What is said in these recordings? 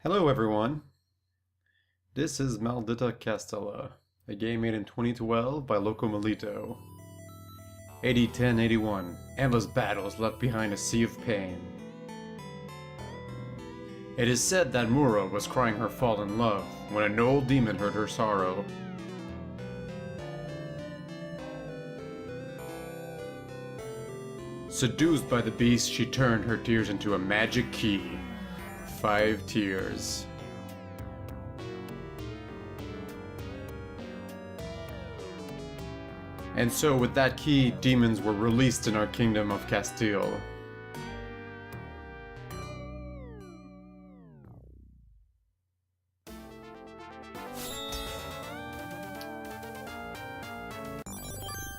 Hello everyone, this is Maldita Castilla, a game made in 2012 by Locomalito. 80-10-81, endless battles left behind a sea of pain. It is said that Mura was crying her fallen love when an old demon heard her sorrow. Seduced by the beast, she turned her tears into a magic key. 5 tears. And so with that key, demons were released in our kingdom of Castile.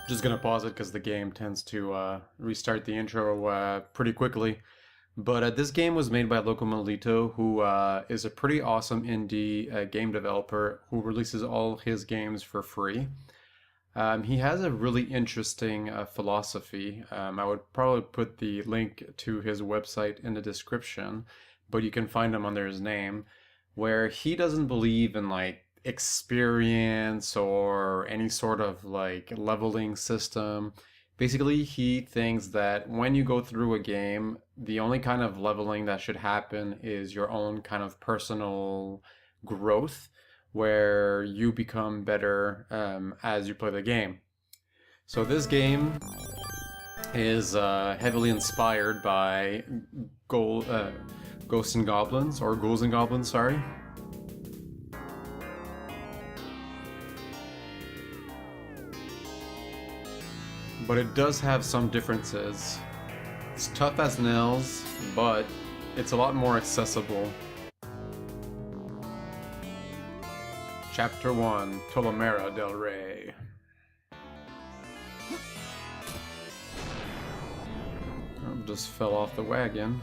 Just gonna pause it because the game tends to restart the intro pretty quickly. But this game was made by Locomalito, who is a pretty awesome indie game developer who releases all his games for free. He has a really interesting philosophy. I would probably put the link to his website in the description, but you can find him under his name, where he doesn't believe in like experience or any sort of like leveling system. Basically, he thinks that when you go through a game, the only kind of leveling that should happen is your own kind of personal growth, where you become better as you play the game. So this game is heavily inspired by Ghosts and Goblins, or Ghouls and Goblins, sorry. But it does have some differences. It's tough as nails, but it's a lot more accessible. Chapter 1, Tomara Del Rey. Oh, just fell off the wagon.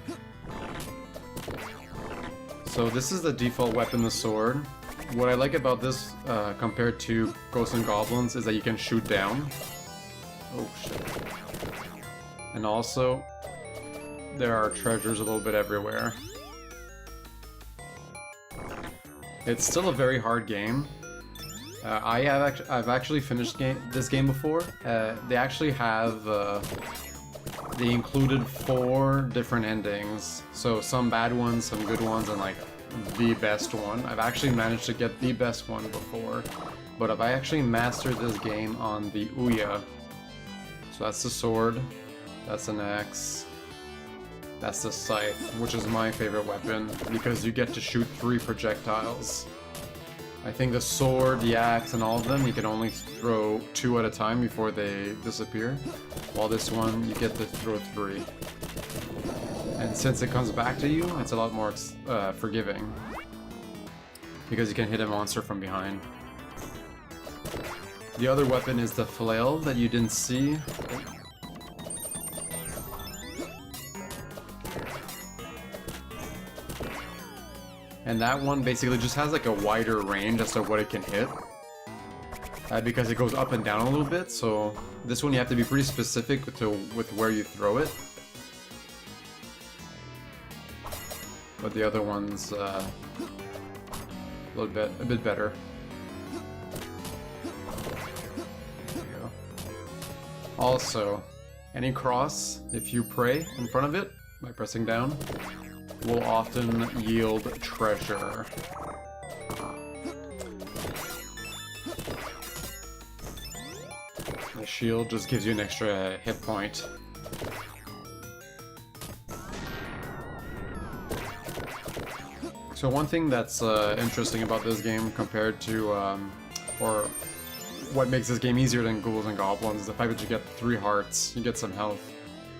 So this is the default weapon, the sword. What I like about this compared to Ghosts and Goblins is that you can shoot down. Oh shit. And also, there are treasures a little bit everywhere. It's still a very hard game. I've actually finished this game before. They actually have they included 4 different endings. So some bad ones, some good ones, and like the best one. I've actually managed to get the best one before, but I've actually mastered this game on the Ouya. So that's the sword, that's an axe, that's the scythe, which is my favorite weapon because you get to shoot 3 projectiles. I think the sword, the axe, and all of them, you can only throw 2 at a time before they disappear, while this one, you get to throw 3. And since it comes back to you, it's a lot more forgiving, because you can hit a monster from behind. The other weapon is the flail that you didn't see. And that one basically just has like a wider range as to what it can hit. Because it goes up and down a little bit, so this one you have to be pretty specific with where you throw it. But the other one's a bit better. Also, any cross, if you pray in front of it by pressing down, will often yield treasure. The shield just gives you an extra hit point. So one thing that's interesting about this game compared to, or what makes this game easier than Ghouls and Goblins is the fact that you get 3 hearts, you get some health,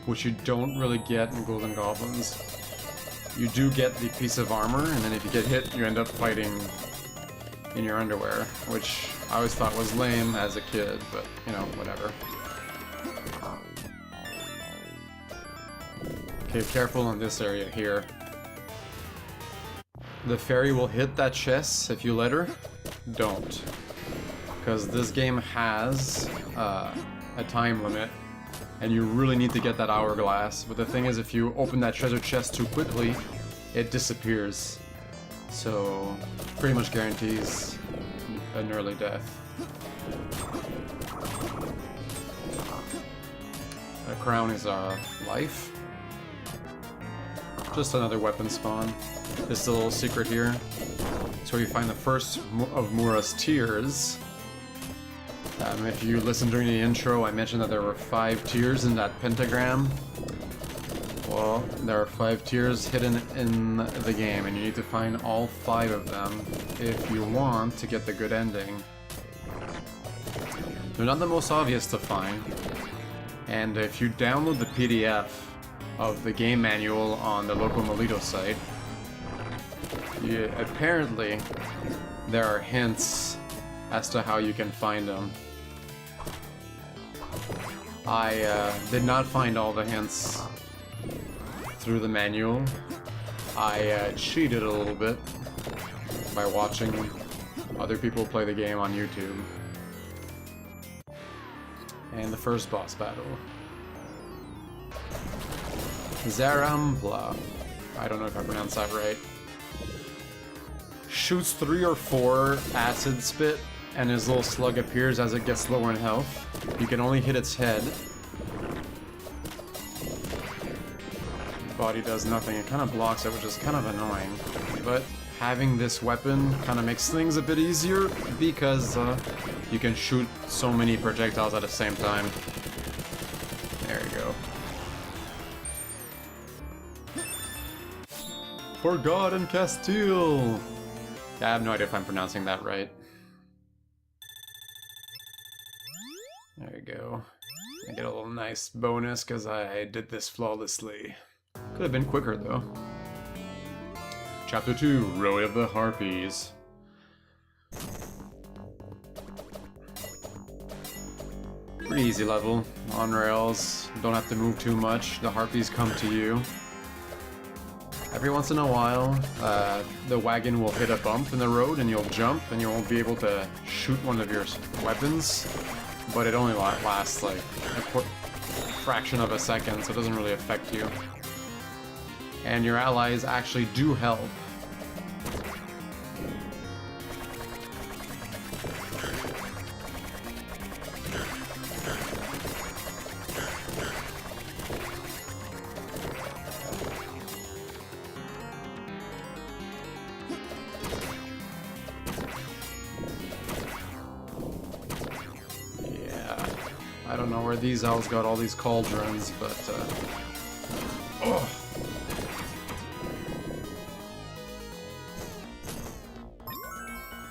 which you don't really get in Ghouls and Goblins. You do get the piece of armor, and then if you get hit, you end up fighting in your underwear, which I always thought was lame as a kid, but, you know, whatever. Okay, careful in this area here. The fairy will hit that chest if you let her. Don't. Because this game has a time limit, and you really need to get that hourglass. But the thing is, if you open that treasure chest too quickly, it disappears. So, pretty much guarantees an early death. A crown is a life. Just another weapon spawn. This is a little secret here. So you find the first of Mura's tiers. If you listened during the intro, I mentioned that there were 5 tiers in that pentagram. Well, there are 5 tiers hidden in the game, and you need to find all 5 of them if you want to get the good ending. They're not the most obvious to find, and if you download the PDF of the game manual on the Locomalito site, apparently there are hints as to how you can find them. I did not find all the hints through the manual. I cheated a little bit by watching other people play the game on YouTube. And the first boss battle. Zarampla. I don't know if I pronounced that right. Shoots 3 or 4 acid spit, and his little slug appears as it gets lower in health. You can only hit its head. Body does nothing. It kind of blocks it, which is kind of annoying. But having this weapon kind of makes things a bit easier because you can shoot so many projectiles at the same time. There you go. Forgotten Castille! I have no idea if I'm pronouncing that right. There you go. I get a little nice bonus because I did this flawlessly. Could have been quicker though. Chapter 2, Row of the Harpies. Pretty easy level. On rails, don't have to move too much. The Harpies come to you. Every once in a while, the wagon will hit a bump in the road and you'll jump and you won't be able to shoot one of your weapons, but it only lasts like a fraction of a second, so it doesn't really affect you. And your allies actually do help. I don't know where these owls got all these cauldrons, but oh.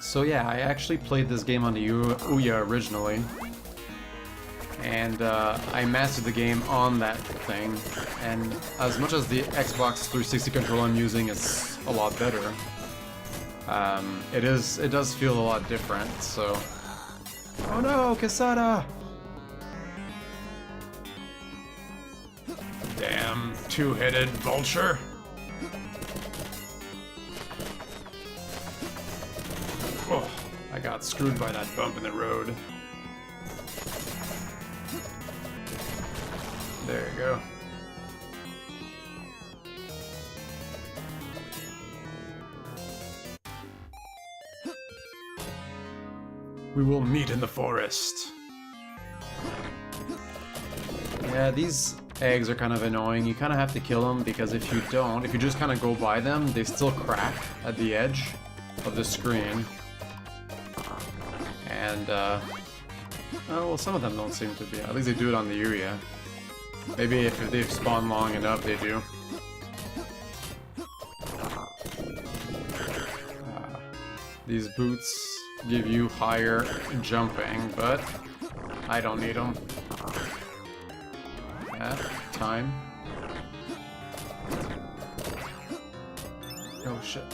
So yeah, I actually played this game on the Ouya originally, and I mastered the game on that thing, and as much as the Xbox 360 controller I'm using is a lot better, it does feel a lot different, so... Oh no, Quesada! Damn two-headed vulture! Oh, I got screwed by that bump in the road. There you go. We will meet in the forest. Yeah, these eggs are kind of annoying. You kind of have to kill them because if you don't, if you just kind of go by them, they still crack at the edge of the screen. And, oh, well, some of them don't seem to be. At least they do it on the Ouya. Maybe if they've spawned long enough, they do. These boots give you higher jumping, but I don't need them. Yeah, time. Oh shit.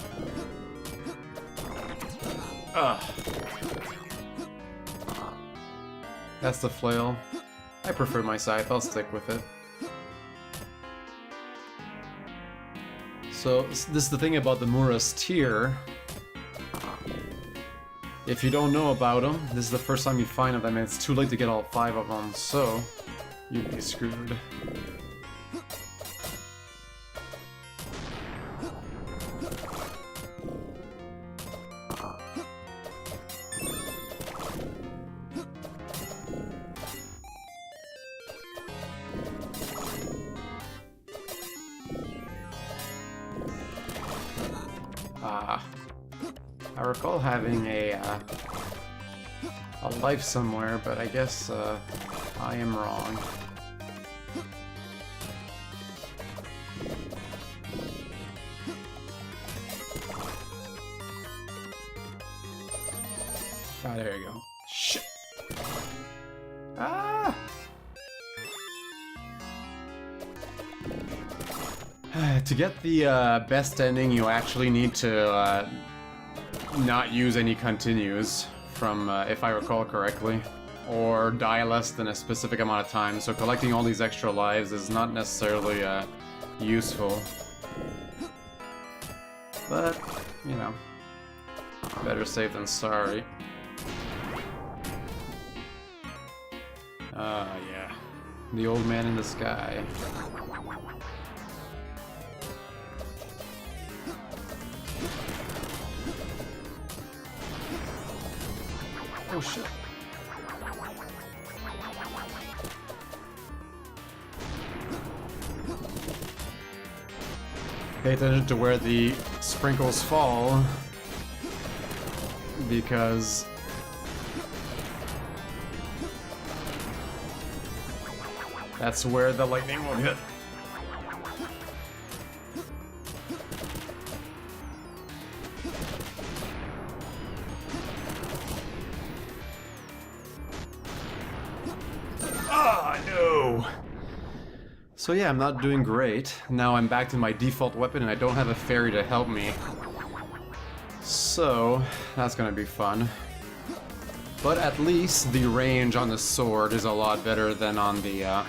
Ugh. That's the flail. I prefer my scythe, I'll stick with it. So, this is the thing about the Mura's tier. If you don't know about them, this is the first time you find them, and it's too late to get all 5 of them, so you'd be screwed. recall having a life somewhere, but I guess I am wrong. Ah, there you go. Shit. Ah! To get the best ending, you actually need to not use any continues from, if I recall correctly, or die less than a specific amount of time, so collecting all these extra lives is not necessarily useful. But, you know, better safe than sorry. Yeah. The old man in the sky. Oh shit. Pay attention to where the sprinkles fall, because that's where the lightning will hit. Ah, no! So yeah, I'm not doing great. Now I'm back to my default weapon and I don't have a fairy to help me. So, that's gonna be fun. But at least the range on the sword is a lot better than on the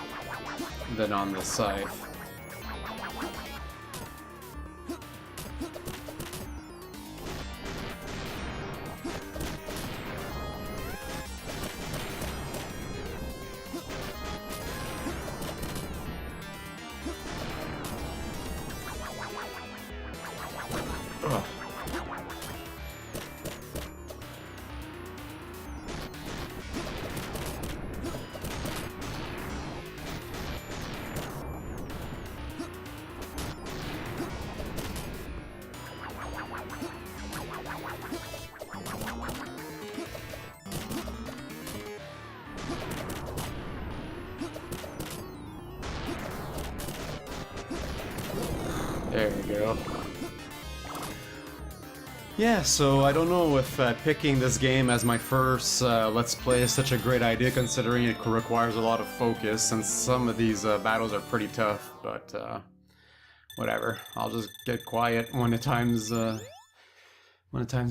scythe. Ugh. There you go. Yeah, so I don't know if picking this game as my first Let's Play is such a great idea, considering it requires a lot of focus, and some of these battles are pretty tough, but whatever. I'll just get quiet when the times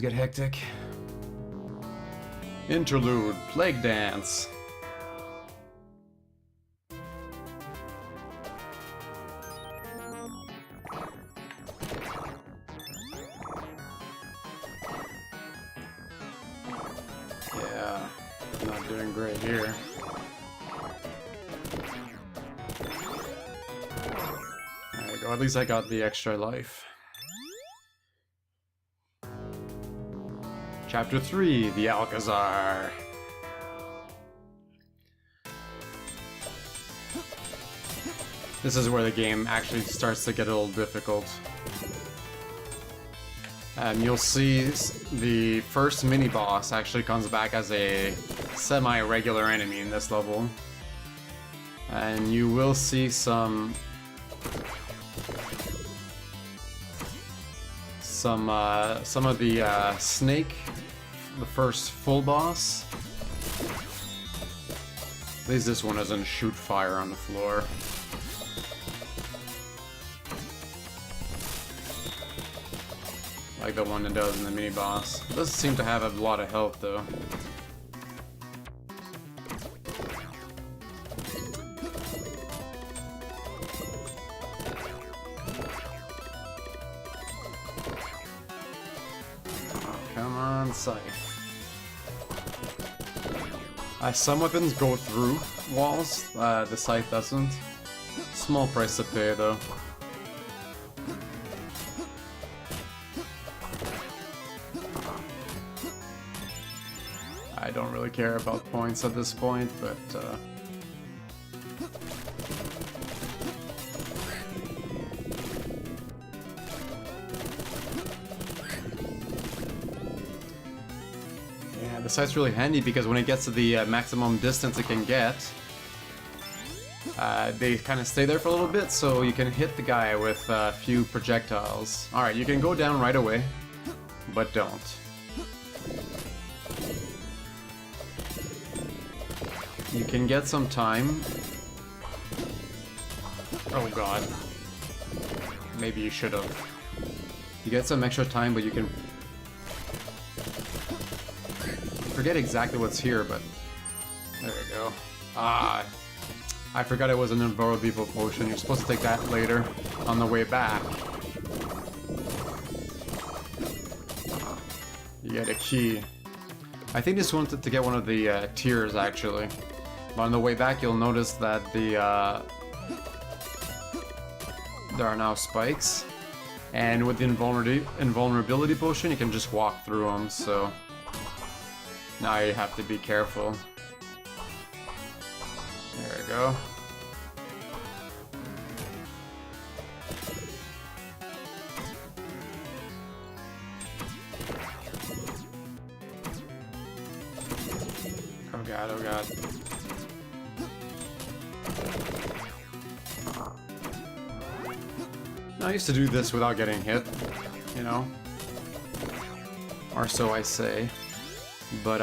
get hectic. Interlude, Plague Dance. Yeah, not doing great here. There you go, at least I got the extra life. Chapter 3, the Alcazar. This is where the game actually starts to get a little difficult. And you'll see the first mini-boss actually comes back as a semi-regular enemy in this level. And you will see some of the snake, the first full boss. At least this one doesn't shoot fire on the floor. Like the one that does in the mini-boss. It doesn't seem to have a lot of health, though. Oh, come on, scythe. Some weapons go through walls, the scythe doesn't. Small price to pay, though. I don't really care about points at this point, but the sight's really handy because when it gets to the maximum distance it can get, they kind of stay there for a little bit, so you can hit the guy with a few projectiles. Alright, you can go down right away, but don't. You can get some time. Oh god. Maybe you should have. You get some extra time, but you can... forget exactly what's here, but... there we go. Ah, I forgot it was an invulnerable potion. You're supposed to take that later, on the way back. You get a key. I think just wanted to get one of the tiers, actually. But on the way back, you'll notice that the there are now spikes, and with the invulnerability potion, you can just walk through them. So now you have to be careful. There we go. Oh god, oh god. I used to do this without getting hit, you know? Or so I say. But,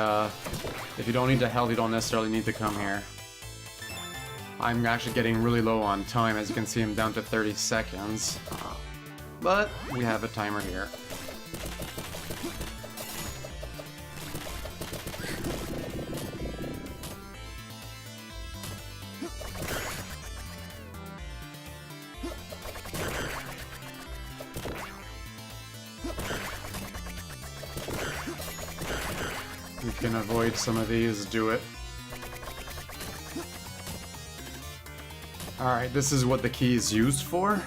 if you don't need the health, you don't necessarily need to come here. I'm actually getting really low on time, as you can see I'm down to 30 seconds. But, we have a timer here. You can avoid some of these, do it. Alright, this is what the key is used for.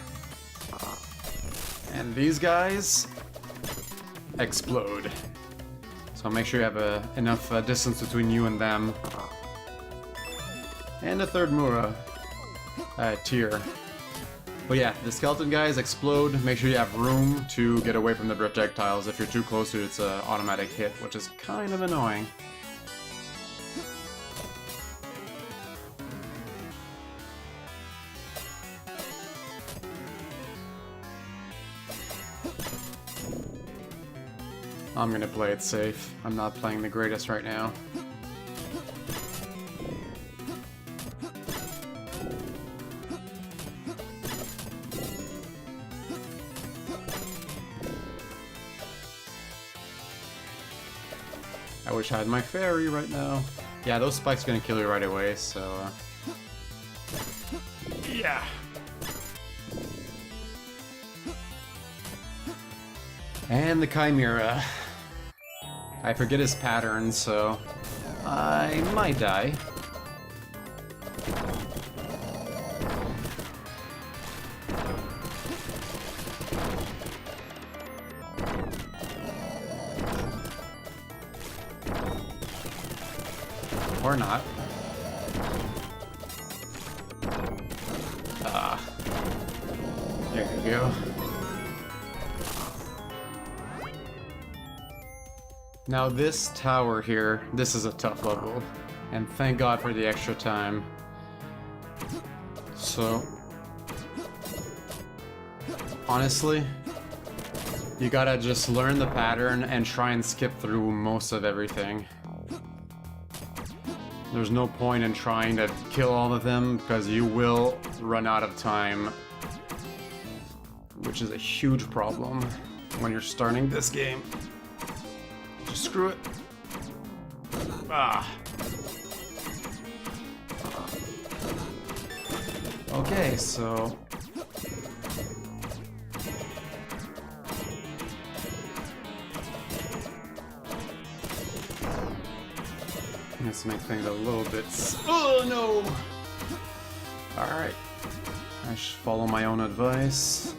And these guys explode. So make sure you have enough distance between you and them. And a third Mura tier. But yeah, the skeleton guys explode. Make sure you have room to get away from the projectiles. If you're too close to it, it's an automatic hit, which is kind of annoying. I'm gonna play it safe. I'm not playing the greatest right now. I wish I had my fairy right now. Yeah, those spikes are gonna kill you right away, so... yeah! And the Chimera. I forget his pattern, so... I might die. Or not. Ah. There you go. Now this tower here, this is a tough level. And thank God for the extra time. So... honestly, you gotta just learn the pattern and try and skip through most of everything. There's no point in trying to kill all of them, because you will run out of time. Which is a huge problem when you're starting this game. Just screw it. Ah. Okay, so... let's make things a little bit... oh no! Alright. I should follow my own advice.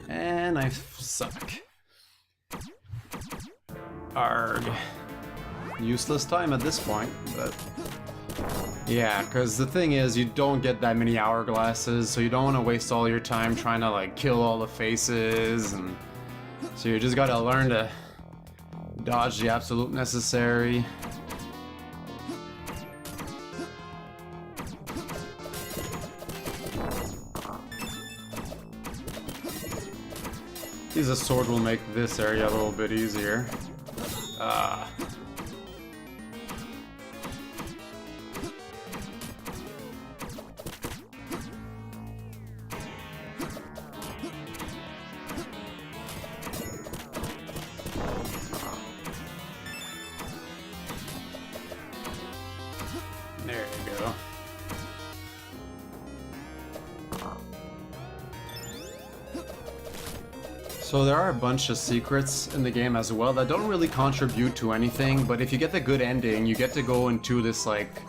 And I suck. Arg. Useless time at this point, but Yeah, because the thing is, you don't get that many hourglasses, so you don't want to waste all your time trying to like kill all the faces, and so you just gotta learn to dodge the absolute necessary. A sword will make this area a little bit easier. There you go. So there are a bunch of secrets in the game as well that don't really contribute to anything, but if you get the good ending, you get to go into this like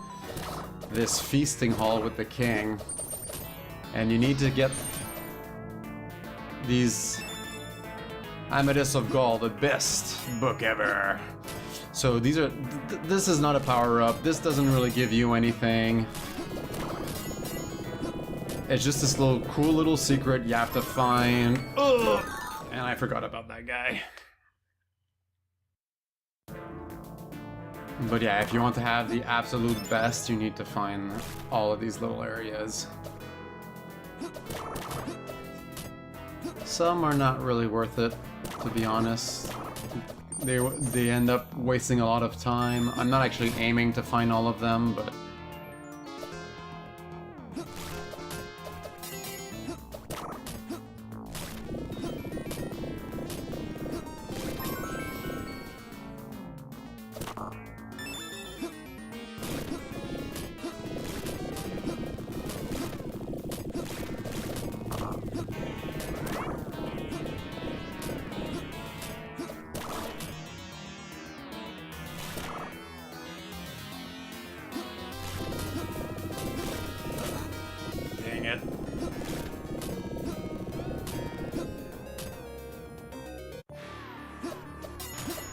this feasting hall with the king, and you need to get these Amethyst of Gaul, the best book ever. So these are this is not a power-up. This doesn't really give you anything. It's just this little cool little secret you have to find. Ugh! And I forgot about that guy. But yeah, if you want to have the absolute best, you need to find all of these little areas. Some are not really worth it, to be honest. They end up wasting a lot of time. I'm not actually aiming to find all of them, but it.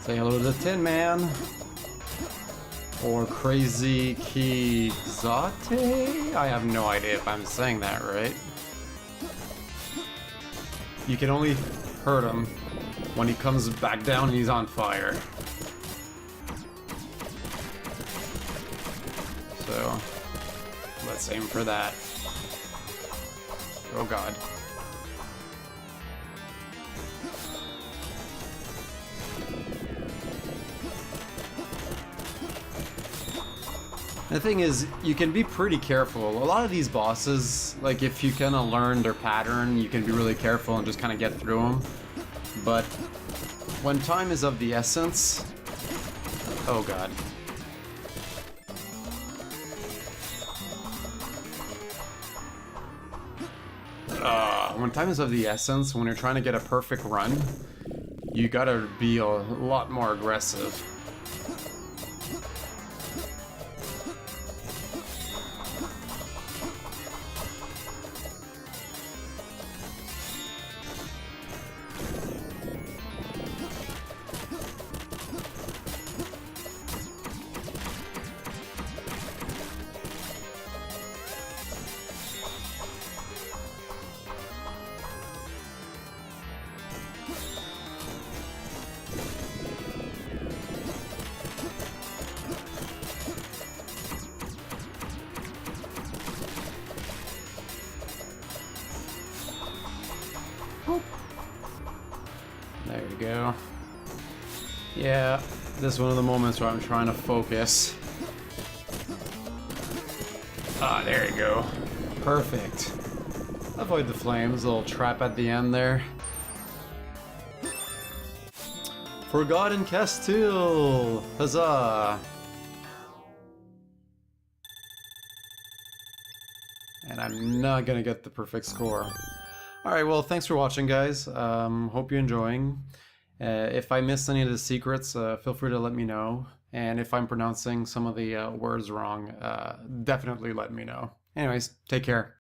Say hello to the Tin Man. Or Crazy Kizate? I have no idea if I'm saying that right. You can only hurt him when he comes back down and he's on fire. So, let's aim for that. Oh god. The thing is, you can be pretty careful. A lot of these bosses, like if you kind of learn their pattern, you can be really careful and just kind of get through them. But when time is of the essence... Oh god. When time is of the essence, when you're trying to get a perfect run, you gotta be a lot more aggressive. There you go. Yeah, this is one of the moments where I'm trying to focus. Ah, there you go. Perfect. Avoid the flames, a little trap at the end there. Forgotten Castile! Huzzah! And I'm not gonna get the perfect score. Alright, well, thanks for watching, guys. Hope you're enjoying. If I missed any of the secrets, feel free to let me know. And if I'm pronouncing some of the words wrong, definitely let me know. Anyways, take care.